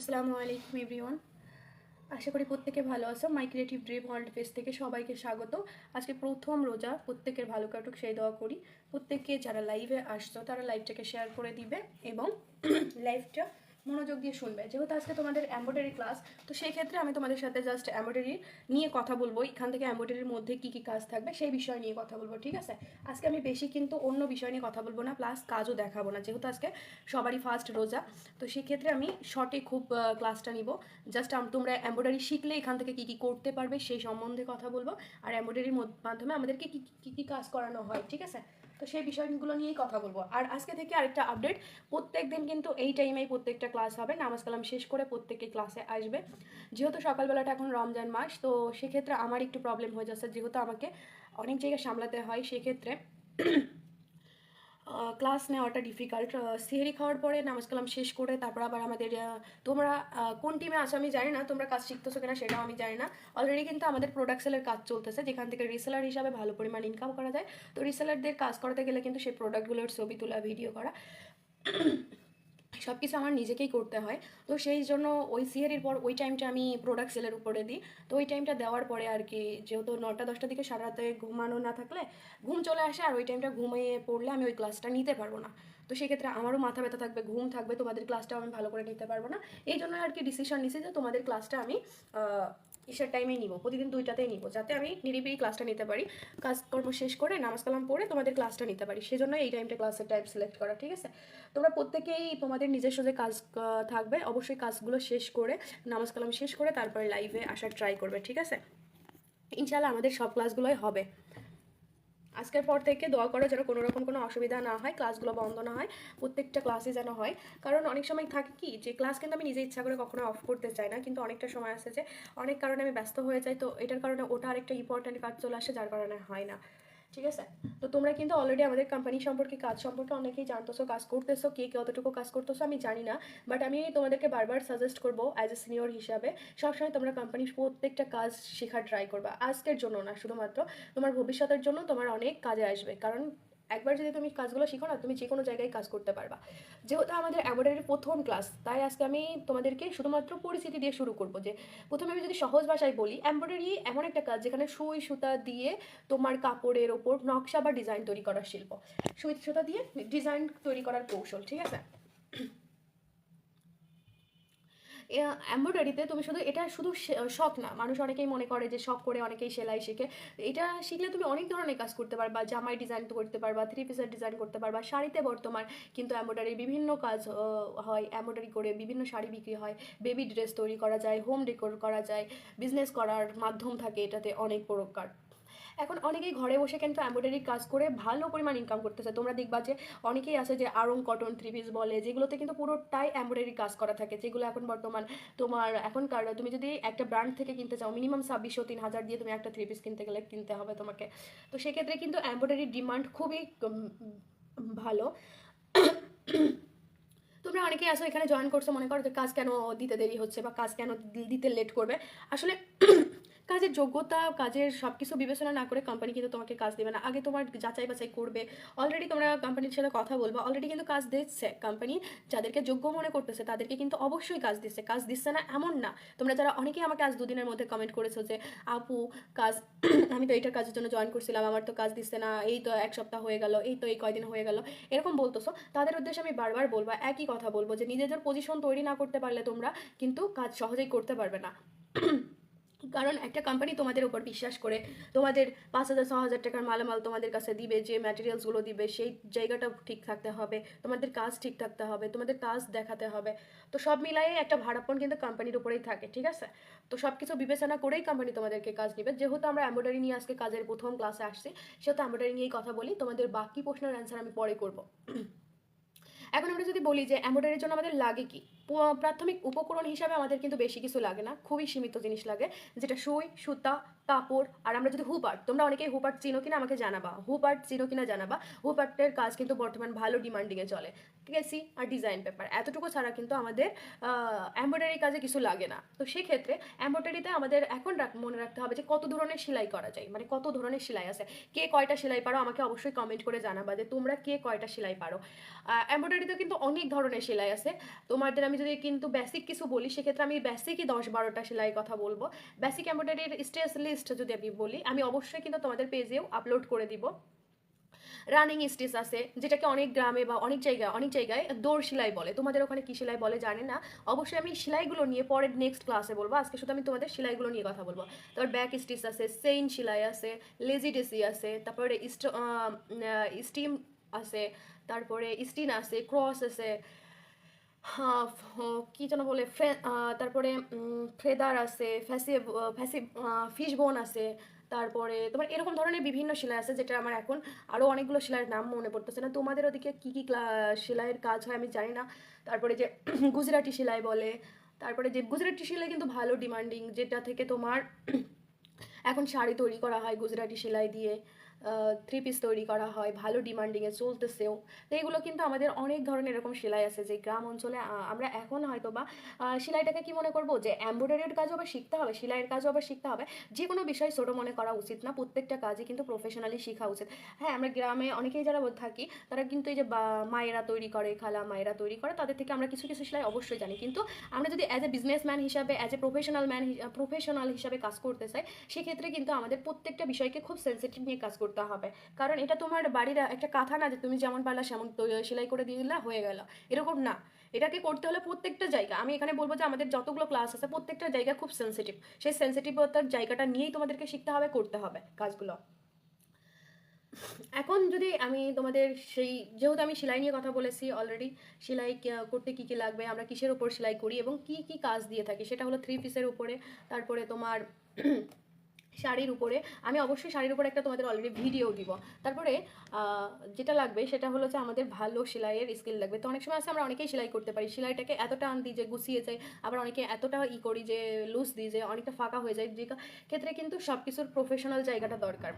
আসসালামু আলাইকুম এভরিওয়ান। আশা করি প্রত্যেকে ভালো আছো। মাই ক্রিয়েটিভ ড্রিম ওয়ার্ল্ড পেজ থেকে সবাইকে স্বাগত। আজকে প্রথম রোজা, প্রত্যেকের ভালো কাটুক সেই দোয়া করি। প্রত্যেককে যারা লাইভে আসছো তারা লাইভটাকে শেয়ার করে দিবে এবং লাইভটা মনোযোগ দিয়ে শুনবে। যেহেতু আজকে তোমাদের এমব্রয়ডারি ক্লাস, তো সেই ক্ষেত্রে আমি তোমাদের সাথে জাস্ট এমব্রয়ডারি নিয়ে কথা বলবো। এখান থেকে এমব্রয়ডারির মধ্যে কী কী কাজ থাকবে সেই বিষয় নিয়ে কথা বলবো, ঠিক আছে? আজকে আমি বেশি কিন্তু অন্য বিষয় নিয়ে কথা বলবো না, প্লাস কাজও দেখাবো না, যেহেতু আজকে সবারই ফার্স্ট রোজা। তো সেক্ষেত্রে আমি শর্টে খুব ক্লাসটা নিব। জাস্ট তোমরা এমব্রয়ডারি শিখলে এখান থেকে কী কী করতে পারবে সেই সম্বন্ধে কথা বলবো, আর এমব্রয়ডারির মাধ্যমে আমাদেরকে কী কী কাজ করানো হয়, ঠিক আছে? তো সেই বিষয়গুলো নিয়েই কথা বলবো। আর আজকে থেকে আরেকটা আপডেট, প্রত্যেক দিন কিন্তু এই টাইমেই প্রত্যেকটা ক্লাস হবে। নামাজ কালাম শেষ করে প্রত্যেকে ক্লাসে আসবে। যেহেতু সকালবেলাটা এখন রমজান মাস, তো সেক্ষেত্রে আমার একটু প্রবলেম হয়ে যাচ্ছে, যেহেতু আমাকে অনেক জায়গায় সামলাতে হয়। সেক্ষেত্রে ক্লাস নেওয়াটা ডিফিকাল্ট। সেহরি খাওয়ার পরে নামাজ কালাম শেষ করে তারপর আবার আমাদের তোমরা কোন টিমে আছো আমি জানি না, তোমরা কাজ শিখতেছো কিনা সেটাও আমি জানি না। অলরেডি কিন্তু আমাদের প্রোডাক্ট সেলের কাজ চলতেছে, যেখান থেকে রিসেলার হিসাবে ভালো পরিমাণ ইনকাম করা যায়। তো রিসেলারদের কাজ করতে গেলে কিন্তু সেই প্রোডাক্টগুলোর ছবি তোলা, ভিডিও করা, সব কিছু আমার নিজেকেই করতে হয়। তো সেই জন্য ওই সিহারির পর ওই টাইমটা আমি প্রোডাক্ট সেলের উপরে দিই। তো ওই টাইমটা দেওয়ার পরে আর কি, যেহেতু 9টা-10টার দিকে সারা রাতে ঘুমানো না থাকলে ঘুম চলে আসে, আর ওই টাইমটা ঘুমিয়ে পড়লে আমি ওই ক্লাসটা নিতে পারবো না। তো সেক্ষেত্রে আমারও মাথা ব্যথা থাকবে, ঘুম থাকবে, তোমাদের ক্লাসটাও আমি ভালো করে নিতে পারবো না। এই জন্য আর কি ডিসিশন নিছি যে তোমাদের ক্লাসটা আমি ইশার টাইমেই নিব, প্রতিদিন 2টাতেই নিব, যাতে আমি নিরিবিলি ক্লাসটা নিতে পারি। কাজকর্ম শেষ করে নামাজ কালাম পড়ে তোমাদের ক্লাসটা নিতে পারি, সেজন্য এই টাইমটা ক্লাসের টাইম সিলেক্ট করা, ঠিক আছে? তোমরা প্রত্যেকেই তোমাদের নিজস্ব যে কাজ থাকবে, অবশ্যই কাজগুলো শেষ করে, নামাজ কালাম শেষ করে তারপরে লাইভে আসার ট্রাই করবে, ঠিক আছে? ইনশাআল্লাহ আমাদের সব ক্লাসগুলোই হবে। আজকের পর থেকে দোয়া করো যেন কোনো রকম কোনো অসুবিধা না হয়, ক্লাসগুলো বন্ধ না হয়, প্রত্যেকটা ক্লাসে যেন হয়। কারণ অনেক সময় থাকে কি, যে ক্লাস কিন্তু আমি নিজে ইচ্ছা করে কখনো অফ করতে চাই না, কিন্তু অনেকটা সময় আসে যে অনেক কারণে আমি ব্যস্ত হয়ে যাই, তো এটার কারণে ওটা আরেকটা ইম্পর্ট্যান্ট কাজ চলে আসে, যার কারণে হয় না, ঠিক আছে? তো তোমরা কিন্তু অলরেডি আমাদের কোম্পানি সম্পর্কে, কাজ সম্পর্কে অনেকেই জানতেছো, কাজ করতেছো, কে কতটুকু কাজ করতেছো আমি জানি না, বাট আমি তোমাদেরকে বারবার সাজেস্ট করবো অ্যাজ এ সিনিয়র হিসাবে, সবসময় তোমরা কোম্পানির প্রত্যেকটা কাজ শেখার ট্রাই করবা। আজকের জন্য না, শুধুমাত্র তোমার ভবিষ্যতের জন্য তোমার অনেক কাজে আসবে। কারণ একবার যদি তুমি কাজগুলো শিখো না, তুমি যে কোনো জায়গায় কাজ করতে পারবা। যেহেতু আমাদের এমব্রয়ডারির প্রথম ক্লাস, তাই আজকে আমি তোমাদেরকে শুধুমাত্র পরিচিতি দিয়ে শুরু করবো। যে প্রথমে আমি যদি সহজ ভাষায় বলি, এমব্রয়ডারি এমন একটা কাজ যেখানে সুই সুতা দিয়ে তোমার কাপড়ের ওপর নকশা বা ডিজাইন তৈরি করার শিল্প। সুই সুতা দিয়ে ডিজাইন তৈরি করার কৌশল, ঠিক আছে? এমব্রয়ডারিতে তুমি শুধু, এটা শুধু শখ না, মানুষ অনেকেই মনে করে যে শখ করে অনেকেই সেলাই শিখে। এটা শিখলে তুমি অনেক ধরনের কাজ করতে পারবা, জামাই ডিজাইন করতে পারবা, 3 পিসের ডিজাইন করতে পারবা, শাড়িতে বর্তমান কিন্তু এমব্রয়ডারি বিভিন্ন কাজ হয়। এমব্রয়ডারি করে বিভিন্ন শাড়ি বিক্রি হয়, বেবি ড্রেস তৈরি করা যায়, হোম ডেকোর করা যায়, বিজনেস করার মাধ্যম থাকে এটাতে অনেক প্রকার। এখন অনেকেই ঘরে বসে কিন্তু এমব্রয়ডারি কাজ করে ভালো পরিমাণ ইনকাম করতেছে। তোমরা দেখবা যে অনেকেই আছে যে আড়ং কটন 3 পিস বলে, যেগুলোতে কিন্তু পুরোটাই এমব্রয়ডারি কাজ করা থাকে, যেগুলো এখন বর্তমান তোমার এখনকার, তুমি যদি একটা ব্র্যান্ড থেকে কিনতে চাও মিনিমাম 2600-3000 দিয়ে তুমি একটা 3 পিস কিনতে গেলে কিনতে হবে তোমাকে। তো সেক্ষেত্রে কিন্তু এমব্রয়ডারির ডিমান্ড খুবই ভালো। তোমরা অনেকেই আসো এখানে জয়েন করছো, মনে করো যে কাজ কেন দিতে দেরি হচ্ছে বা কাজ কেন দিতে লেট করবে। আসলে কাজের যোগ্যতা, কাজের সব কিছু বিবেচনা না করে কোম্পানি কিন্তু তোমাকে কাজ দেবে না, আগে তোমার যাচাই বাছাই করবে। অলরেডি তোমরা কোম্পানির সাথে কথা বলবো, অলরেডি কিন্তু কাজ দিচ্ছে কোম্পানি, যাদেরকে যোগ্য মনে করতেছে তাদেরকে কিন্তু অবশ্যই কাজ দিচ্ছে। কাজ দিচ্ছে না এমন না। তোমরা যারা অনেকেই আমাকে আজ 2 দিনের মধ্যে কমেন্ট করেছো যে আপু কাজ আমি তো এইটার কাজের জন্য জয়েন করছিলাম, আমার তো কাজ দিচ্ছে না, এই তো 1 সপ্তাহ হয়ে গেল, এই তো এই কয়দিন হয়ে গেল, এরকম বলতেছো। তাদের উদ্দেশ্যে আমি বারবার বলবো, একই কথা বলবো, যে নিজেদের পজিশন তৈরি না করতে পারলে তোমরা কিন্তু কাজ সহজেই করতে পারবে না। কারণ একটা কোম্পানি তোমাদের উপর বিশ্বাস করে তোমাদের 5,000-6,000 টাকার মালামাল তোমাদের কাছে দিবে, যে ম্যাটেরিয়ালসগুলো দিবে সেই জায়গাটা ঠিক থাকতে হবে, তোমাদের কাজ ঠিক থাকতে হবে, তোমাদের কাজ দেখাতে হবে। তো সব মিলায়ে একটা ভাড়াপণ কিন্তু কোম্পানির উপরেই থাকে, ঠিক আছে? তো সব কিছু বিবেচনা করেই কোম্পানি তোমাদেরকে কাজ দিবে। যেহেতু আমরা এমব্রয়ডারি নিয়ে আজকে কাজের প্রথম ক্লাসে আসছি, সেহেতু এমব্রয়ডারি নিয়েই কথা বলি, তোমাদের বাকি প্রশ্নের অ্যান্সার আমি পরে করবো। এখন আমরা যদি বলি যে এমব্রয়ডারির জন্য আমাদের লাগে কি, প্রাথমিক উপকরণ হিসাবে আমাদের কিন্তু বেশি কিছু লাগে না, খুবই সীমিত জিনিস লাগে, যেটা সুই সুতা কাপড়। আর আমরা যদি হুপার্ট, তোমরা অনেকেই হুপার্ট চিনো কিনা আমাকে জানাবা, হুপার্ট চিনো কিনা জানাবা। হুপার্টের কাজ কিন্তু বর্তমান ভালো ডিমান্ডিংয়ে চলে। কেসি আর ডিজাইন পেপার, এতটুকু ছাড়া কিন্তু আমাদের এমব্রয়ডারি কাজে কিছু লাগে না। তো সেক্ষেত্রে এমব্রয়ডারিতে আমাদের এখন মনে রাখতে হবে যে কত ধরনের সেলাই করা যায়, মানে কত ধরনের সেলাই আছে। কে কয়টা সেলাই পারো আমাকে অবশ্যই কমেন্ট করে জানাবা যে তোমরা কে কয়টা সেলাই পারো। এমব্রয়ডারিতে কিন্তু অনেক ধরনের সেলাই আছে। তোমাদের আমি যদি কিন্তু বেসিক কিছু বলি সেক্ষেত্রে আমি বেসিকই 10-12টা সেলাই কথা বলবো। বেসিক এমব্রয়ডারির স্টেজ লিস্ট যদি আমি বলি, আমি অবশ্যই কিন্তু তোমাদের পেজেও আপলোড করে দিব। রানিং স্টিচ আছে, যেটাকে অনেক গ্রামে বা অনেক জায়গায় দৌড় সেলাই বলে, তোমাদের ওখানে কি সেলাই বলে জানি না। অবশ্যই আমি সেলাইগুলো নিয়ে পরে নেক্সট ক্লাসে বলবো, আজকে শুধু আমি তোমাদের সেলাইগুলো নিয়ে কথা বলবো। তারপর ব্যাক স্টিচ আছে, চেইন সেলাই আছে, লেজি ডেসি আছে, তারপরে স্টিম আছে, তারপরে স্টিন আছে, ক্রস আছে, কি যেন বলে তারপরে ফেদার আছে, ফিশ বোন আছে, তারপরে তোমার এরকম ধরনের বিভিন্ন সেলাই আছে, যেটা আমার এখন আরও অনেকগুলো সেলাইয়ের নাম মনে পড়তেছে না। তোমাদের ওদিকে কী কী সেলাইয়ের কাজ হয় আমি জানি না। তারপরে যে গুজরাটি সেলাই বলে, তারপরে যে গুজরাটি সেলাই কিন্তু ভালো ডিমান্ডিং, যেটা থেকে তোমার এখন শাড়ি তৈরি করা হয় গুজরাটি সেলাই দিয়ে, 3 পিস তৈরি করা হয়, ভালো ডিমান্ডিংয়ে চলতেছেও। তো এগুলো কিন্তু আমাদের অনেক ধরনের এরকম সেলাই আছে যে গ্রাম অঞ্চলে আমরা এখন হয়তো বা সেলাইটাকে কি মনে করবো যে এমব্রয়ডারির কাজও আবার শিখতে হবে, সেলাইয়ের কাজও আবার শিখতে হবে। যে কোনো বিষয় ছোটো মনে করা উচিত না, প্রত্যেকটা কাজই কিন্তু প্রফেশনালি শেখা উচিত। হ্যাঁ, আমরা গ্রামে অনেকেই যারা থাকি তারা কিন্তু এই যে মায়েরা তৈরি করে, খালা মায়েরা তৈরি করে, তাদের থেকে আমরা কিছু কিছু সেলাই অবশ্যই জানি। কিন্তু আমরা যদি অ্যাজ এ বিজনেসম্যান হিসাবে, অ্যাজ এ প্রফেশনাল হিসাবে কাজ করতে চাই, সেক্ষেত্রে কিন্তু আমাদের প্রত্যেকটা বিষয়কে খুব সেন্সিটিভ নিয়ে কাজ করতে হবে। কারণ এটা তোমার বাড়ির একটা কাঁথা না যে তুমি যেমন পারলা সেমন সেলাই করে দিয়ে দিলা হয়ে গেল, এরকম না। এটাকে করতে হলে প্রত্যেকটা জায়গা, আমি এখানে বলবো যে আমাদের যতগুলো ক্লাস আছে প্রত্যেকটা জায়গা খুব সেন্সিটিভ, সেই সেন্সিটিভতার জায়গাটা নিয়েই তোমাদেরকে শিখতে হবে, করতে হবে কাজগুলো। এখন যদি আমি তোমাদের সেই, যেহেতু আমি সেলাই নিয়ে কথা বলেছি অলরেডি, সেলাই করতে কী কী লাগবে, আমরা কিসের উপর সেলাই করি এবং কি কি কাজ দিয়ে থাকি, সেটা হলো 3 পিসের উপরে, তারপরে তোমার শাড়ির উপরে। আমি অবশ্যই শাড়ির উপরে একটা তোমাদের অলরেডি ভিডিও দিব। তারপরে যেটা লাগবে সেটা হলো যে আমাদের ভালো সেলাইয়ের স্কিল লাগবে। তো অনেক সময় আছে আমরা অনেকেই সেলাই করতে পারি, সেলাইটাকে এতটা আন দিই যে গুছিয়ে যায়, আবার অনেকে এতটা করি যে লুজ দিই যে অনেকটা ফাঁকা হয়ে যায়, যে ক্ষেত্রে কিন্তু সব কিছুর প্রফেশনাল জায়গাটা দরকার।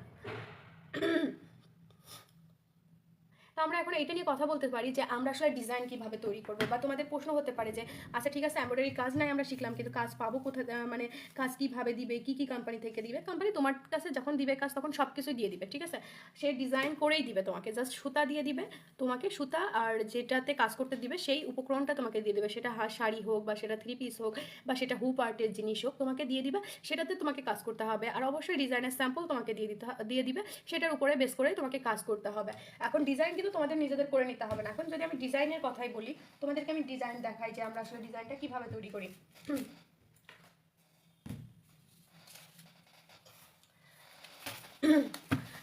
তো আমরা এখন এটা নিয়ে কথা বলতে পারি যে আমরা আসলে ডিজাইন কিভাবে তৈরি করবো। বা তোমাদের প্রশ্ন হতে পারে যে আচ্ছা ঠিক আছে, এমব্রয়ডারি কাজ নাই আমরা শিখলাম, কিন্তু কাজ পাবো কোথায়, মানে কাজ কিভাবে দিবে, কি কি কোম্পানি থেকে দিবে। কোম্পানি তোমার কাছে যখন দিবে কাজ তখন সব কিছুই দিয়ে দিবে, ঠিক আছে। সে ডিজাইন করেই দিবে তোমাকে, জাস্ট সুতা দিয়ে দিবে তোমাকে, সুতা আর যেটাতে কাজ করতে দিবে সেই উপকরণটা তোমাকে দিয়ে দেবে, সেটা শাড়ি হোক বা সেটা 3 পিস হোক বা সেটা হুপ আর্টের জিনিস হোক, তোমাকে দিয়ে দিবে, সেটাতে তোমাকে কাজ করতে হবে। আর অবশ্যই ডিজাইনের স্যাম্পল তোমাকে দিয়ে দিবে, সেটার উপরে বেস করে তোমাকে কাজ করতে হবে। এখন ডিজাইন কিন্তু তোমাদের নিজেদের করে নিতে হবে না। এখন যদি আমি ডিজাইনের কথাই বলি, তোমাদেরকে আমি ডিজাইন দেখাই যে আমরা আসলে ডিজাইনটা কিভাবে তৈরি করি।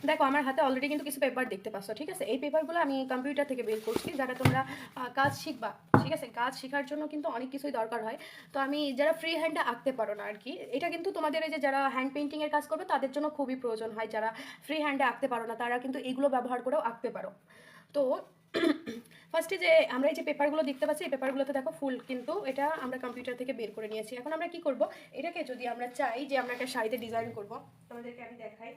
দেখো আমার হাতে অলরেডি কিন্তু কিছু পেপার দেখতে পাচ্ছ, ঠিক আছে। এই পেপারগুলো আমি কম্পিউটার থেকে বের করছি, যারা তোমরা কাজ শিখবা, ঠিক আছে। কাজ শেখার জন্য কিন্তু অনেক কিছুই দরকার হয়। তো আমি যারা ফ্রি হ্যান্ডে আঁকতে পারো না আর কি, এটা কিন্তু তোমাদের এই যে যারা হ্যান্ড পেন্টিংয়ের কাজ করবে তাদের জন্য খুবই প্রয়োজন হয়। যারা ফ্রি হ্যান্ডে আঁকতে পারো না তারা কিন্তু এগুলো ব্যবহার করেও আঁকতে পারো। তো ফার্স্টে যে আমরা এই যে পেপারগুলো দেখতে পাচ্ছি, এই পেপারগুলোতে দেখো ফুল, কিন্তু এটা আমরা কম্পিউটার থেকে বের করে নিয়েছি। এখন আমরা কি করব, এটাকে যদি আমরা চাই যে আমরা একটা শাড়িতে ডিজাইন করব, তোমাদেরকে আমি দেখাই।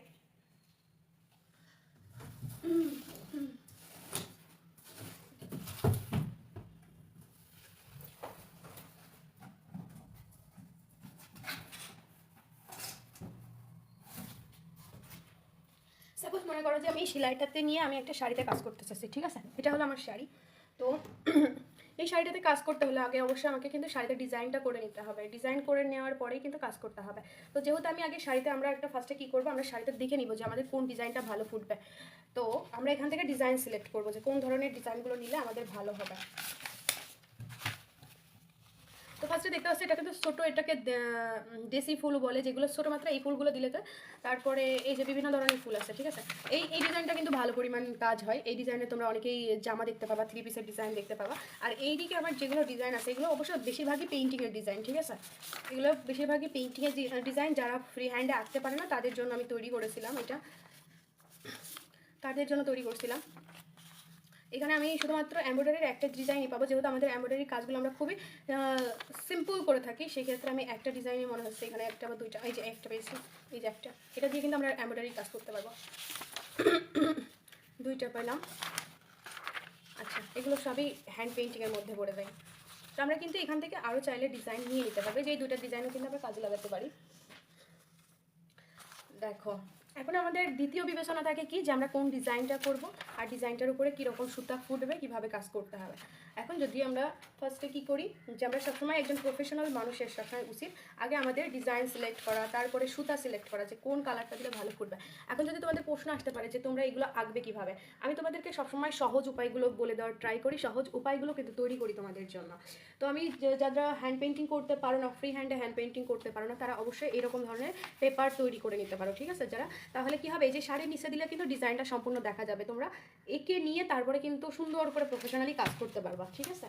সাপোজ মনে করো যে আমি এই সেলাইটাতে নিয়ে আমি একটা শাড়িতে কাজ করতে চাচ্ছি, ঠিক আছে। এটা হলো আমার শাড়ি। তো এই শাড়িটাতে কাজ করতে হলে আগে অবশ্যই আমাকে কিন্তু শাড়িতে ডিজাইনটা করে নিতে হবে, ডিজাইন করে নেওয়ার পরেই কিন্তু কাজ করতে হবে। তো যেহেতু আমি আগে শাড়িতে, আমরা একটা ফার্স্টে কী করবো, আমরা শাড়িতে দেখে নিব যে আমাদের কোন ডিজাইনটা ভালো ফুটবে। তো আমরা এখান থেকে ডিজাইন সিলেক্ট করবো যে কোন ধরনের ডিজাইনগুলো নিলে আমাদের ভালো হবে। তো ফার্স্টে দেখতে পাচ্ছি এটা কিন্তু ছোটো, এটাকে দেশি ফুল বলে, যেগুলো ছোটো মাত্রা, এই ফুলগুলো দিলে তো। তারপরে এই যে বিভিন্ন ধরনের ফুল আছে, ঠিক আছে। এই ডিজাইনটা কিন্তু ভালো পরিমাণ কাজ হয়। এই ডিজাইনে তোমরা অনেকেই জামা দেখতে পাবা, 3 পিসের ডিজাইন দেখতে পাবা। আর এই দিকে আমার যেগুলো ডিজাইন আছে এগুলো অবশ্য বেশিরভাগই পেইন্টিংয়ের ডিজাইন, ঠিক আছে। এগুলো বেশিরভাগই পেইন্টিংয়ের ডিজাইন, যারা ফ্রি হ্যান্ডে আঁকতে পারে না তাদের জন্য আমি তৈরি করেছিলাম, এটা তাদের জন্য তৈরি করছিলাম। এখানে আমি শুধুমাত্র এমব্রয়ডারির একটা ডিজাইনই পাবো, যেহেতু আমাদের এমব্রয়ডারির কাজগুলো আমরা খুবই সিম্পল করে থাকি, সেক্ষেত্রে আমি একটা ডিজাইনই মনে হচ্ছে এখানে একটা বা দুইটা, এই যে একটা পেয়েছি, এই যে একটা, এটা দিয়ে কিন্তু আমরা এমব্রয়ডারির কাজ করতে পারবো। দুইটা পেলাম। আচ্ছা, এগুলো সবই হ্যান্ড পেইন্টিংয়ের মধ্যে পড়ে যায়। তো আমরা কিন্তু এখান থেকে আরও চাইলে ডিজাইন নিয়ে নিতে পারবে, যে এই দুইটা ডিজাইনও কিন্তু আমরা কাজে লাগাতে পারি। দেখো এখন আমাদের দ্বিতীয় বিবেচনা থাকে কি যে আমরা কোন ডিজাইনটা করব আর ডিজাইনটার উপরে কীরকম সুতা ফুটবে, কীভাবে কাজ করতে হবে। এখন যদি আমরা ফার্স্টে কী করি যে আমরা সবসময় একজন প্রফেশনাল মানুষের সবসময় উচিত আগে আমাদের ডিজাইন সিলেক্ট করা, তারপরে সুতা সিলেক্ট করা যে কোন কালারটা দিলে ভালো ফুটবে। এখন যদি তোমাদের প্রশ্ন আসতে পারে যে তোমরা এগুলো আঁকবে কীভাবে, আমি তোমাদেরকে সবসময় সহজ উপায়গুলো বলে দেওয়ার ট্রাই করি, সহজ উপায়গুলো কিন্তু তৈরি করি তোমাদের জন্য। তো আমি যারা হ্যান্ড পেন্টিং করতে পারো না, ফ্রি হ্যান্ডে হ্যান্ড পেন্টিং করতে পারো না, তারা অবশ্যই এরকম ধরনের পেপার তৈরি করে নিতে পারো, ঠিক আছে যারা। তাহলে কি হবে, এই যে শাড়ির নিচে দিলে কিন্তু ডিজাইনটা সম্পূর্ণ দেখা যাবে, তোমরা এঁকে নিয়ে তারপরে কিন্তু সুন্দর করে প্রফেশনালি কাজ করতে পারবা, ঠিক আছে।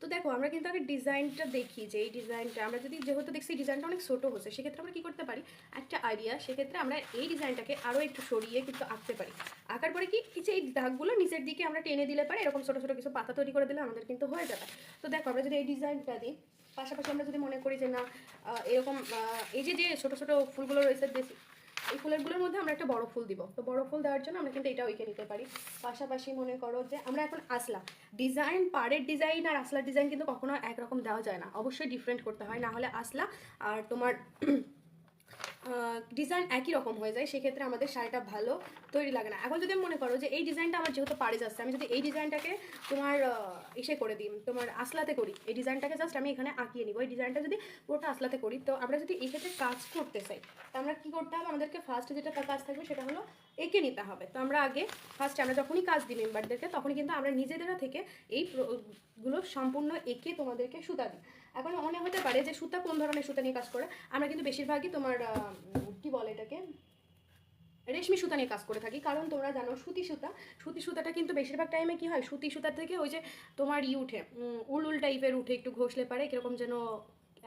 তো দেখো আমরা কিন্তু আগে ডিজাইনটা দেখি যে এই ডিজাইনটা আমরা যদি যেহেতু দেখছি ডিজাইনটা অনেক ছোটো হচ্ছে, সেক্ষেত্রে আমরা কী করতে পারি, একটা আইডিয়া, সেক্ষেত্রে আমরা এই ডিজাইনটাকে আরও একটু সরিয়ে কিন্তু আঁকতে পারি। আঁকার পরে কি যে এই দাগগুলো নিচের দিকে আমরা টেনে দিলে পারি, এরকম ছোটো ছোটো কিছু পাতা তৈরি করে দিলে আমাদের কিন্তু হয়ে যাবে। তো দেখো আমরা যদি এই ডিজাইনটা দিই, পাশাপাশি আমরা যদি মনে করি যে না এরকম এই যে ছোটো ছোটো ফুলগুলো রয়েছে, এই ফুলেরগুলোর মধ্যে আমরা একটা বড় ফুল দিব, তো বড় ফুল দেওয়ার জন্য আমরা কিন্তু এটাও এঁকে নিতে পারি। পাশাপাশি মনে করো যে আমরা এখন আসলা ডিজাইন, পাড়ের ডিজাইন আর আসলার ডিজাইন কিন্তু কখনো একরকম দেওয়া যায় না, অবশ্যই ডিফারেন্ট করতে হয়, না হলে আসলা আর তোমার ডিজাইন একই রকম হয়ে যায়, সেক্ষেত্রে আমাদের শাড়িটা ভালো তৈরি লাগে না। এখন যদি মনে করো যে এই ডিজাইনটা আমার যেহেতু পাড়ে যাচ্ছে, আমি যদি এই ডিজাইনটাকে তোমার ইসে করে দিই, তোমার আসলাতে করি, এই ডিজাইনটাকে জাস্ট আমি এখানে আঁকিয়ে নিব, এই ডিজাইনটা যদি পুরোটা আসলাতে করি, তো আমরা যদি এই ক্ষেত্রে কাজ করতে চাই, তো আমরা কী করতে হবে, আমাদেরকে ফার্স্ট যেটা কাজ থাকবে সেটা হলো এঁকে নিতে হবে। তো আমরা আগে ফার্স্টে আমরা যখনই কাজ দিই মেম্বারদেরকে, তখনই কিন্তু আমরা নিজেদের থেকে এইগুলো সম্পূর্ণ এঁকে তোমাদেরকে সুতা দিই। এখন মনে হতে পারে যে সুতা কোন ধরনের সুতা নিয়ে কাজ করে, আমরা কিন্তু বেশিরভাগই তোমার কি বলে এটাকে রেশমি সুতা নিয়ে কাজ করে থাকি, কারণ তোমরা জানো সুতি সুতাটা কিন্তু বেশিরভাগ টাইমে কি হয়, সুতি সুতা থেকে ওই যে তোমার উঠে উল টাইপের উঠে, একটু ঘষলে পারে কীরকম যেন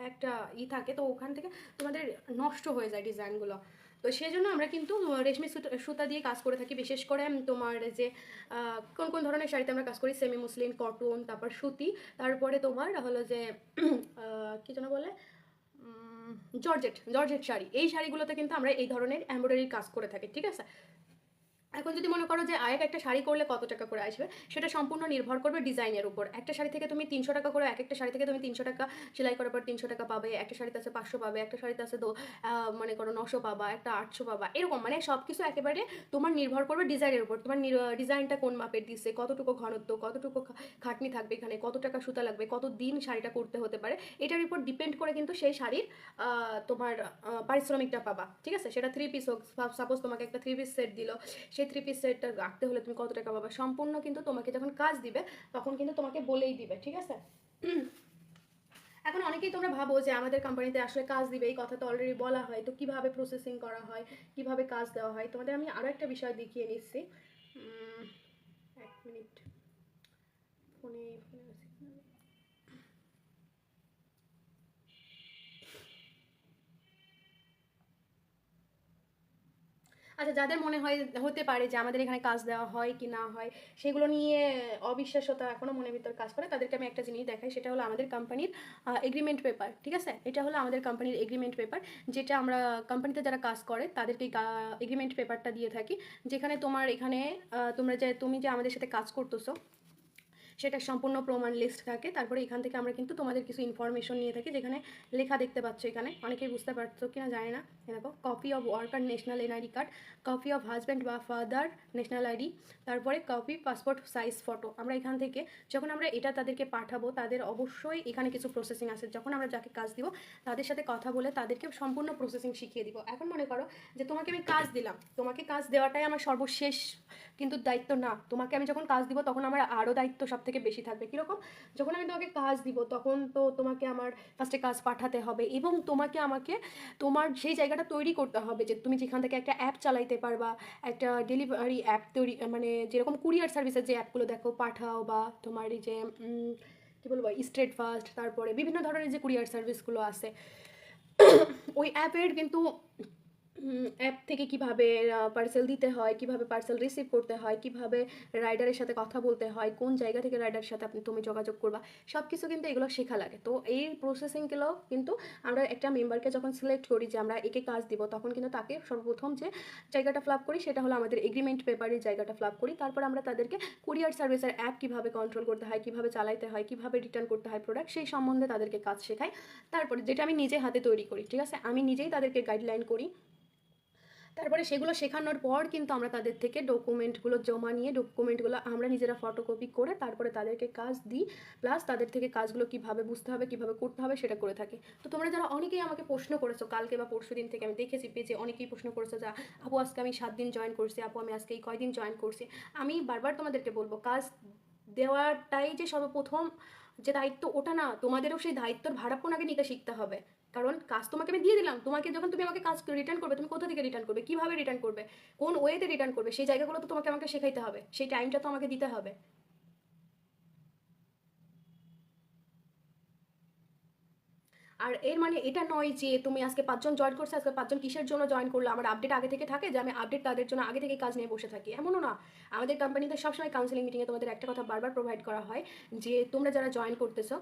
একটা থাকে, তো ওখান থেকে তোমাদের নষ্ট হয়ে যায় ডিজাইনগুলো। তো সেই জন্য আমরা কিন্তু রেশমি সুতা দিয়ে কাজ করে থাকি, বিশেষ করে তোমার যে কোন কোন ধরনের শাড়িতে আমরা কাজ করি, সেমি মুসলিন, কটন, তারপর সুতি, তারপরে তোমার হলো যে কী যেন বলে জর্জেট শাড়ি, এই শাড়িগুলোতে কিন্তু আমরা এই ধরনের এমব্রয়ডারি কাজ করে থাকি, ঠিক আছে। এখন যদি মনে করো যে একটা শাড়ি করলে কত টাকা করে আসবে, সেটা সম্পূর্ণ নির্ভর করবে ডিজাইনের উপর। একটা শাড়ি থেকে তুমি 300 টাকা করে, একটা শাড়ি থেকে তুমি 300 টাকা সেলাই করার পর 300 টাকা পাবে, একটা শাড়িতে আছে 500 পাবে, একটা শাড়িতে আছে মনে করো 900 পাবা, একটা 800 পাবা, এরকম মানে সব কিছু একেবারে তোমার নির্ভর করবে ডিজাইনের উপর। তোমার ডিজাইনটা কোন মাপের দিচ্ছে, কতটুকু ঘনত্ব, কতটুকু খাটনি থাকবে এখানে, কত টাকা সুতা লাগবে, কত দিন শাড়িটা করতে হতে পারে, এটার উপর ডিপেন্ড করে কিন্তু সেই শাড়ির তোমার পারিশ্রমিকটা পাবা, ঠিক আছে। সেটা 3 পিস হোক, সাপোজ তোমাকে একটা 3 পিস সেট দিল, সেই 3 পিস সেটটা রাখতে হলে তুমি কত টাকা পাবা, সম্পূর্ণ কিন্তু তোমাকে যখন কাজ দিবে তখন কিন্তু তোমাকে বলেই দিবে, ঠিক আছে। এখন অনেকেই তোমরা ভাবো যে আমাদের কোম্পানিতে আসলে কাজ দিবে, এই কথা তো অলরেডি বলা হয়, তো কিভাবে প্রসেসিং করা হয়, কিভাবে কাজ দেওয়া হয়, তোমাদের আমি আরও একটা বিষয় দেখিয়ে নিচ্ছি। 1 মিনিট, ফোনে আচ্ছা, যাদের মনে হয় হতে পারে যে আমাদের এখানে কাজ দেওয়া হয় কি না হয়, সেগুলো নিয়ে অবিশ্বাস্যতা এখনও মনের ভিতর কাজ করে, তাদেরকে আমি একটা জিনিস দেখাই, সেটা হলো আমাদের কোম্পানির এগ্রিমেন্ট পেপার, ঠিক আছে। এটা হলো আমাদের কোম্পানির এগ্রিমেন্ট পেপার, যেটা আমরা কোম্পানিতে যারা কাজ করে তাদেরকে এগ্রিমেন্ট পেপারটা দিয়ে থাকি, যেখানে তোমার এখানে তুমি যে আমাদের সাথে কাজ করতেছো সেটা সম্পূর্ণ প্রমাণ লিস্ট থাকে। তারপরে এখান থেকে আমরা কিন্তু তোমাদের কিছু ইনফরমেশন নিয়ে থাকি, যেখানে লেখা দেখতে পাচ্ছ, এখানে অনেকেই বুঝতে পারছো কিনা জানি না, দেখো copy of worker national NID card, copy of husband বা ফাদার ন্যাশনাল আইডি, তারপরে কপি পাসপোর্ট সাইজ ফটো। আমরা এখান থেকে যখন আমরা এটা তাদেরকে পাঠাবো, তাদের অবশ্যই এখানে কিছু প্রসেসিং আছে, যখন আমরা যাকে কাজ দিব তাদের সাথে কথা বলে তাদেরকে সম্পূর্ণ প্রসেসিং শিখিয়ে দিব। এখন মনে করো যে তোমাকে আমি কাজ দিলাম, তোমাকে কাজ দেওয়াটাই আমার সর্বশেষ কিন্তু দায়িত্ব না, তোমাকে আমি যখন কাজ দিব তখন আমার আরও দায়িত্ব সব থেকে বেশি থাকবে। কীরকম, যখন আমি তোমাকে কাজ দিব তখন তো তোমাকে আমার ফার্স্টে কাজ পাঠাতে হবে, এবং আমাকে তোমার সেই জায়গাটা তৈরি করতে হবে যে তুমি যেখান থেকে একটা অ্যাপ চালাইতে পারবা, একটা ডেলিভারি অ্যাপ তৈরি, মানে যেরকম কুরিয়ার সার্ভিসের যে অ্যাপগুলো দেখো পাঠাও, বা তোমার এই যে কী বলবো স্ট্রেট ফাস্ট, তারপরে বিভিন্ন ধরনের যে কুরিয়ার সার্ভিসগুলো আছে, ওই অ্যাপের কিন্তু অ্যাপ থেকে কিভাবে পার্সেল দিতে হয়, কিভাবে পার্সেল রিসিভ করতে হয়, কিভাবে রাইডারের সাথে কথা বলতে হয়, কোন জায়গা থেকে রাইডারের সাথে তুমি যোগাযোগ করবা, সব কিছু কিন্তু এগুলো শেখা লাগে। তো এই প্রসেসিংগুলো কিন্তু আমরা একটা মেম্বারকে যখন সিলেক্ট করি যে আমরা একে কাজ দিব, তখন কিন্তু তাকে সর্বপ্রথম যে জায়গাটা ফিল করি সেটা হলো আমাদের এগ্রিমেন্ট পেপারের জায়গাটা ফিল করি। তারপর আমরা তাদেরকে কুরিয়ার সার্ভিসের অ্যাপ কীভাবে কন্ট্রোল করতে হয়, কীভাবে চালাইতে হয়, কীভাবে রিটার্ন করতে হয় প্রোডাক্ট, সেই সম্বন্ধে তাদেরকে কাজ শেখাই। তারপরে যেটা আমি নিজে হাতে তৈরি করি, ঠিক আছে, আমি নিজেই তাদেরকে গাইডলাইন করি তারপরে সেগুলো শেখানোর পর কিন্তু আমরা তাদের থেকে ডকুমেন্টগুলো জমা নিয়ে ডকুমেন্টগুলো আমরা নিজেরা ফটোকপি করে তারপরে তাদেরকে কাজ দিই, প্লাস তাদের থেকে কাজগুলো কীভাবে বুঝতে হবে কীভাবে করতে হবে সেটা করে থাকি। তো তোমরা যারা অনেকেই আমাকে প্রশ্ন করেছো কালকে বা পরশু দিন থেকে আমি দেখেছি পেজে অনেকেই প্রশ্ন করেছো যে আপু আজকে আমি 7 দিন জয়েন করছি, আপু আমি আজকে এই কয়দিন জয়েন করছি। আমি বারবার তোমাদেরকে বলবো কাজ দেওয়াটাই যে সর্বপ্রথম যে দায়িত্ব ওটা না, তোমাদেরও সেই দায়িত্বর ভাড়াপণ আগে নিতে শিখতে হবে। কারণ কাজ তোমাকে আমি দিয়ে দিলাম, তোমাকে যখন তুমি আমাকে কাজ রিটার্ন করবে তুমি কোথা থেকে রিটার্ন করবে, কীভাবে রিটার্ন করবে, কোন ওয়েতে রিটার্ন করবে, সেই জায়গাগুলো তো তোমাকে আমাকে শেখাইতে হবে, সেই টাইমটা তো আমাকে দিতে হবে। আর এর মানে এটা নয় যে তুমি আজকে 5 জন জয়েন করছে, আজকে 5 জন কিসের জন্য জয়েন করলো, আমার আপডেট আগে থেকে থাকে যে আমি আপডেট তাদের জন্য আগে থেকে কাজ নিয়ে বসে থাকি, এমনও না। আমাদের কোম্পানিতে সবসময় কাউন্সিলিং মিটিংয়ে তোমাদের একটা কথা বারবার প্রোভাইড করা হয় যে তোমরা যারা জয়েন করতেছো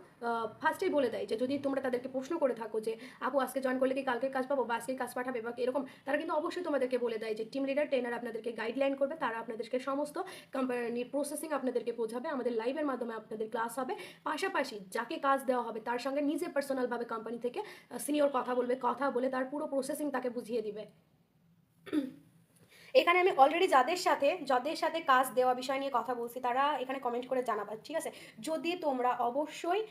ফার্স্টেই বলে দেয় যে যদি তোমরা তাদেরকে প্রশ্ন করে থাকো যে আপু আজকে জয়েন করলে কি কালকে কাজ পাবো বা আজকে কাজ পাঠাবে বা এরকম, তারা কিন্তু অবশ্যই তোমাদেরকে বলে দেয় যে টিম লিডার ট্রেনার আপনাদেরকে গাইডলাইন করবে, তারা আপনাদেরকে সমস্ত কোম্পানির প্রসেসিং আপনাদেরকে বোঝাবে, আমাদের লাইভের মাধ্যমে আপনাদের ক্লাস হবে, পাশাপাশি যাকে কাজ দেওয়া হবে তার সঙ্গে নিজে পার্সোনালভাবে কোম্পানি থেকে সিনিয়র কথা বলবে, কথা বলে তার পুরো প্রসেসিং তাকে বুঝিয়ে দিবে। এখানে আমি অলরেডি যাদের সাথে কাজ দেওয়া বিষয় নিয়ে কথা বলছি তারা এখানে কমেন্ট করে জানাবা, ঠিক আছে? যদি তোমরা অবশ্যই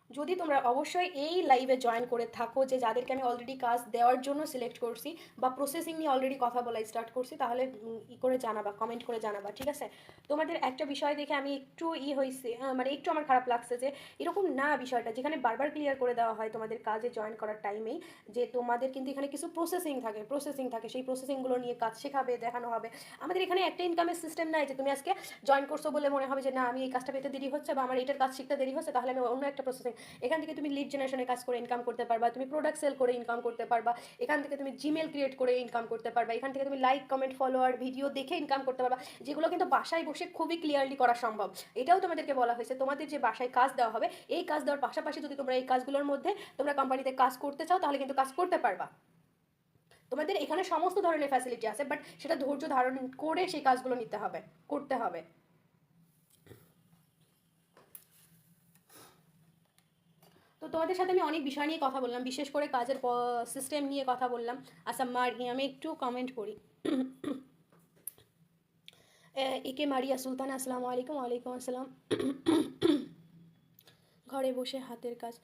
যদি তোমরা অবশ্যই এই লাইভে জয়েন করে থাকো যে যাদেরকে আমি অলরেডি কাজ দেওয়ার জন্য সিলেক্ট করছি বা প্রসেসিং নিয়ে অলরেডি কথা বলা স্টার্ট করছি, তাহলে ই করে জানাবা, কমেন্ট করে জানাবা, ঠিক আছে? তোমাদের একটা বিষয় দেখে আমি একটু হয়েছে, মানে একটু আমার খারাপ লাগছে যে এরকম না বিষয়টা, যেখানে বারবার ক্লিয়ার করে দেওয়া হয় তোমাদের কাজে জয়েন করার টাইমেই যে তোমাদের কিন্তু এখানে কিছু প্রসেসিং থাকে সেই প্রসেসিংগুলো নিয়ে কাজ শেখাবে, দেখানো হবে। আমাদের এখানে একটা ইনকামের সিস্টেম নাই যে তুমি আজকে জয়েন করছো বলে মনে হবে যে না আমি এই কাজটা পেতে দেরি হচ্ছে বা আমার এটার কাজ শিখতে দেরি হচ্ছে তাহলে আমি অন্য একটা প্রসেসিং, এখান থেকে তুমি লিড জেনারেশনের কাজ করে ইনকাম করতে পারবা, তুমি প্রোডাক্ট সেল করে ইনকাম করতে পারবা, এখান থেকে তুমি জিমেল ক্রিয়েট করে ইনকাম করতে পারবা, এখান থেকে তুমি লাইক কমেন্ট ফলোয়ার ভিডিও দেখে ইনকাম করতে পারবা, যেগুলো কিন্তু বাসায় বসে খুবই ক্লিয়ারলি করা সম্ভব। এটাও তোমাদেরকে বলা হয়েছে তোমাদের যে বাসায় কাজ দেওয়া হবে এই কাজ দেওয়ার পাশাপাশি যদি তোমরা এই কাজগুলোর মধ্যে তোমরা কোম্পানিতে কাজ করতে চাও তাহলে কিন্তু কাজ করতে পারবা। তোমাদের এখানে সমস্ত ধরনের ফ্যাসিলিটি আছে, বাট সেটা ধৈর্য ধারণ করে সেই কাজগুলো নিতে হবে, করতে হবে। তো তোমাদের সাথে আমি অনেক বিষয় নিয়ে কথা বললাম, বিশেষ করে কাজের সিস্টেম নিয়ে কথা বললাম। আচ্ছা মারি, আমি একটু কমেন্ট করি। একে মারিয়া সুলতানা, আসসালামু আলাইকুম। ওয়ালাইকুম আসসালাম। ঘরে বসে হাতের কাজ,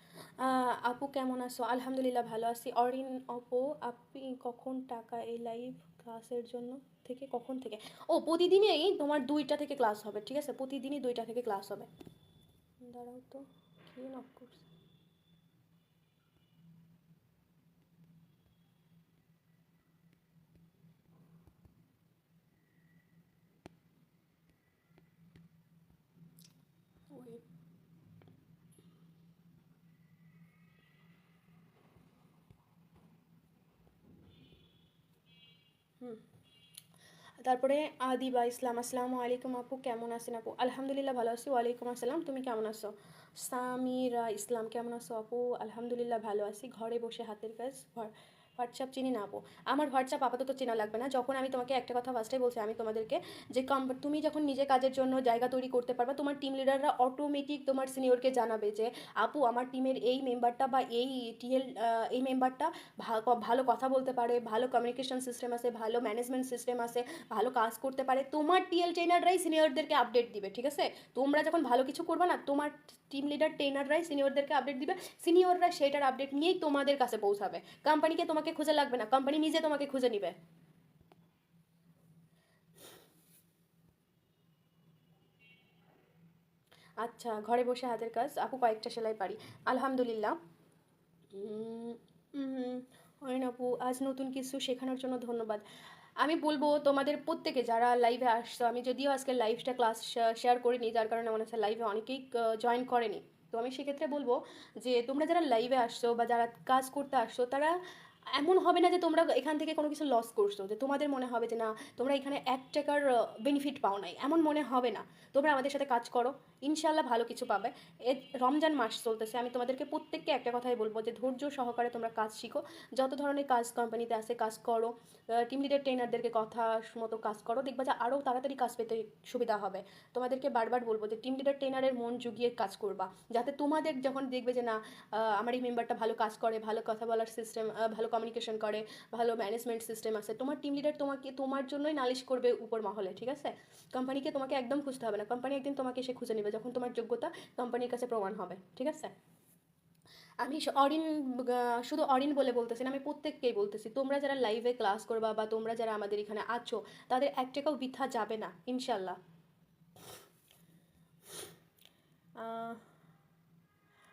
আপু কেমন আছো? আলহামদুলিল্লাহ ভালো আছি। অরিন আপু, আপনি কখন টাকা এই লাইভ ক্লাসের জন্য থেকে কখন থেকে? ও প্রতিদিনই তোমার 2টা থেকে ক্লাস হবে, ঠিক আছে? প্রতিদিনই 2টা থেকে ক্লাস হবে। দাঁড়াও তো, কি নক করছে? ওয়েট, হুম। তারপরে আদিবা ইসলাম, আসসালামু আলাইকুম আপু কেমন আছেন? আপু আলহামদুলিল্লাহ ভালো আছি। ওয়ালাইকুম আসসালাম, তুমি কেমন আছো? সামিরা ইসলাম, কেমন আছো আপু? আলহামদুলিল্লাহ ভালো আছি। ঘরে বসে হাতের কাজ, হোয়াটসঅ্যাপ চিনি না আপু। আমার হোয়াটসঅ্যাপ আপাতত চেনা লাগবে না। যখন আমি তোমাকে একটা কথা ফার্স্টে বলছি আমি তোমাদেরকে যে তুমি যখন নিজে কাজের জন্য জায়গা তৈরি করতে পারবা তোমার টিম লিডাররা অটোমেটিক তোমার সিনিয়রকে জানাবে যে আপু আমার টিমের এই মেম্বারটা বা এই টিএল এই মেম্বারটা ভালো কথা বলতে পারে, ভালো কমিউনিকেশন সিস্টেম আছে, ভালো ম্যানেজমেন্ট সিস্টেম আছে, ভালো কাজ করতে পারে। তোমার টিএল ট্রেনাররাই সিনিয়রদেরকে আপডেট দিবে, ঠিক আছে? তোমরা যখন ভালো কিছু করবে না তোমার টিম লিডার ট্রেনাররাই সিনিয়রদেরকে আপডেট দিবে, সিনিয়ররা সেটার আপডেট নিয়েই তোমাদের কাছে পৌঁছাবে। কোম্পানিকে তোমাকে খুঁজে লাগবে না, কোম্পানি নিজে তোমাকে খুঁজে নিবে। আচ্ছা, ঘরে বসে হাতের কাজ আপু কয়েকটা সেলাই পারি, আলহামদুলিল্লাহ। উম, উম, অরিন আপু আজ নতুন কিছু শেখানোর জন্য ধন্যবাদ। আমি বলবো তোমাদের প্রত্যেকে যারা লাইভে আসছো, আমি যদিও আজকে লাইভটা ক্লাস শেয়ার করিনি যার কারণে মনে হচ্ছে লাইভে অনেকেই জয়েন করেনি। তো আমি সেক্ষেত্রে বলবো যে তোমরা যারা লাইভে আসছো বা যারা কাজ করতে আসছো তারা এমন হবে না যে তোমরা এখান থেকে কোনো কিছু লস করছো, যে তোমাদের মনে হবে যে না তোমরা এখানে 1 টাকার বেনিফিট পাও নাই, এমন মনে হবে না। তোমরা আমাদের সাথে কাজ করো, ইনশাল্লাহ ভালো কিছু পাবে। এ রমজান মাস চলতেছে, আমি তোমাদেরকে প্রত্যেককে একটা কথাই বলবো যে ধৈর্য সহকারে তোমরা কাজ শিখো, যত ধরনের কাজ কোম্পানিতে আছে কাজ করো, টিম লিডার ট্রেনারদেরকে কথা মতো কাজ করো, দেখবা যে আরও তাড়াতাড়ি কাজ পেতে সুবিধা হবে। তোমাদেরকে বারবার বলবো যে টিম লিডার ট্রেনারের মন জুগিয়ে কাজ করবা, যাতে তোমাদের যখন দেখবে যে না আমার এই মেম্বারটা ভালো কাজ করে, ভালো কথা বলার সিস্টেম, ভালো কমিউনিকেশন করে, ভালো ম্যানেজমেন্ট সিস্টেম আছে, তোমার টিম লিডার তোমার জন্যই নালিশ করবে উপর মহলে, ঠিক আছে? কোম্পানিকে তোমাকে একদম খুঁজতে হবে না, কোম্পানি একদিন তোমাকে এসে খুঁজে নেবে যখন তোমার যোগ্যতা কোম্পানির কাছে প্রমাণ হবে, ঠিক আছে? আমি অরিন শুধু অরিন বলে বলতেছি না, আমি প্রত্যেককেই বলতেছি, তোমরা যারা লাইভে ক্লাস করবা বা তোমরা যারা আমাদের এখানে আছো, তাদের এক টাকাও বৃথা যাবে না ইনশাল্লাহ।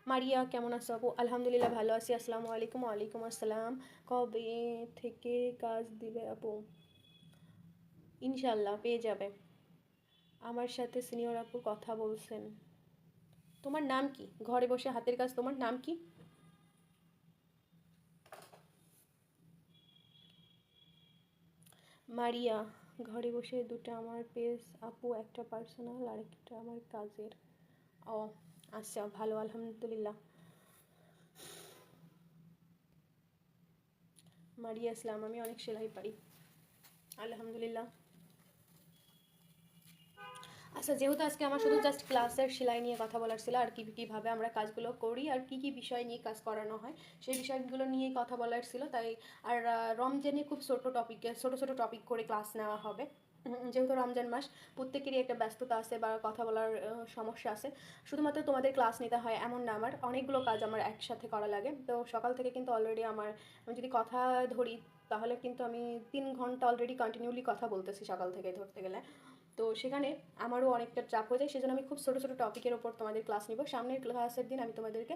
মারিয়া কেমন আছো আপু? আলহামদুলিল্লাহ ভালো আছি, আসসালামু আলাইকুম। ওয়ালাইকুম আসসালাম। কবে থেকে কাজ দিবে আপু? ইনশাল্লাহ পেয়ে যাবে। আমার সাথে সিনিয়র আপু কথা বলছেন। তোমার নাম কি? ঘরে বসে হাতের কাজ, তোমার নাম কি? মারিয়া, ঘরে বসে দুটো আমার পেজ আপু, একটা পার্সোনাল আর একটা আমার কাজের। ও আচ্ছা, ভালো, আলহামদুলিল্লাহ। মারিয়া ইসলাম, আমি অনেক সেলাই পারি, আলহামদুলিল্লাহ। আচ্ছা, যেহেতু আজকে আমার শুধু জাস্ট ক্লাসের সেলাই নিয়ে কথা বলার ছিল, আর কীভাবে আমরা কাজগুলো করি আর কী বিষয় নিয়ে কাজ করানো হয় সেই বিষয়গুলো নিয়েই কথা বলার ছিল, তাই। আর রমজানে খুব ছোটো টপিক করে ক্লাস নেওয়া হবে। যেহেতু রমজান মাস, প্রত্যেকেরই একটা ব্যস্ততা আছে বা কথা বলার সমস্যা আছে। শুধুমাত্র তোমাদের ক্লাস নিতে হয় এমন না, আমার অনেকগুলো কাজ আমার একসাথে করা লাগে। তো সকাল থেকে কিন্তু অলরেডি আমি যদি কথা ধরি তাহলে কিন্তু আমি 3 ঘন্টা অলরেডি কন্টিনিউলি কথা বলতেছি সকাল থেকে ধরতে গেলে। তো সেখানে আমারও অনেকটা চাপ হয়ে যায়, সেজন্য আমি খুব ছোটো ছোটো টপিকের ওপর তোমাদের ক্লাস নিব। সামনের ক্লাসের দিন আমি তোমাদেরকে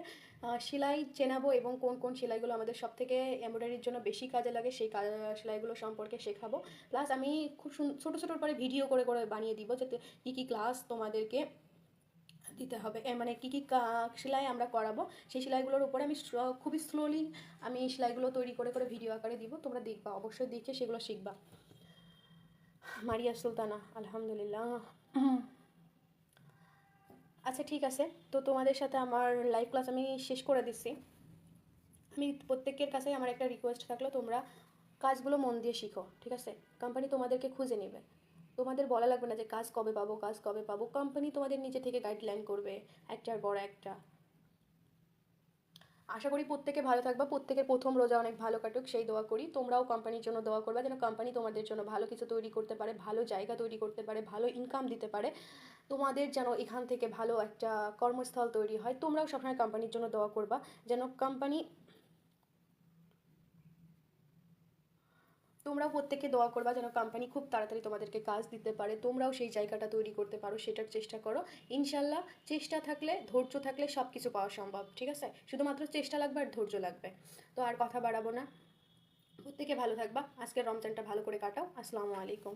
সেলাই চেনাবো এবং কোন কোন সেলাইগুলো আমাদের সব থেকে এমব্রয়ডারির জন্য বেশি কাজে লাগে সেই সেলাইগুলো সম্পর্কে শেখাবো। প্লাস আমি খুব ছোটো ছোটোর পরে ভিডিও করে করে বানিয়ে দিব, যাতে কী কী ক্লাস তোমাদেরকে দিতে হবে, মানে কী কী সেলাই আমরা করাবো সেই সেলাইগুলোর উপরে আমি খুবই স্লোলি আমি সেলাইগুলো তৈরি করে করে ভিডিও আকারে দিব, তোমরা দেখবা, অবশ্যই দেখে সেগুলো শিখবা। মারিয়া সুলতানা, আলহামদুলিল্লাহ। আচ্ছা ঠিক আছে, তো তোমাদের সাথে আমার লাইভ ক্লাস আমি শেষ করে দিচ্ছি। আমি প্রত্যেকের কাছেই আমার একটা রিকোয়েস্ট থাকলো, তোমরা কাজগুলো মন দিয়ে শিখো, ঠিক আছে? কোম্পানি তোমাদেরকে খুঁজে নেবে, তোমাদের বলা লাগবে না যে কাজ কবে পাবো, কাজ কবে পাবো, কোম্পানি তোমাদের নিজে থেকে গাইডলাইন করবে একটার পর একটা। আশা করি প্রত্যেকে ভালো থাকবা, প্রত্যেকের প্রথম রোজা অনেক ভালো কাটুক সেই দোয়া করি। তোমরাও কোম্পানির জন্য দোয়া করবা যেন কোম্পানি তোমাদের জন্য ভালো কিছু তৈরি করতে পারে, ভালো জায়গা তৈরি করতে পারে, ভালো ইনকাম দিতে পারে, তোমাদের যেন এখান থেকে ভালো একটা কর্মস্থল তৈরি হয়। তোমরাও সবসময় কোম্পানির জন্য দোয়া করবা যেন তোমরাও প্রত্যেককে দোয়া করবা যেন কোম্পানি খুব তাড়াতাড়ি তোমাদেরকে কাজ দিতে পারে, তোমরাও সেই জায়গাটা তৈরি করতে পারো, সেটার চেষ্টা করো। ইনশাল্লাহ চেষ্টা থাকলে, ধৈর্য থাকলে সব কিছু পাওয়া সম্ভব, ঠিক আছে? শুধুমাত্র চেষ্টা লাগবে আর ধৈর্য লাগবে। তো আর কথা বাড়াবো না, প্রত্যেকে ভালো থাকবা, আজকের রমজানটা ভালো করে কাটাও। আসসালামু আলাইকুম।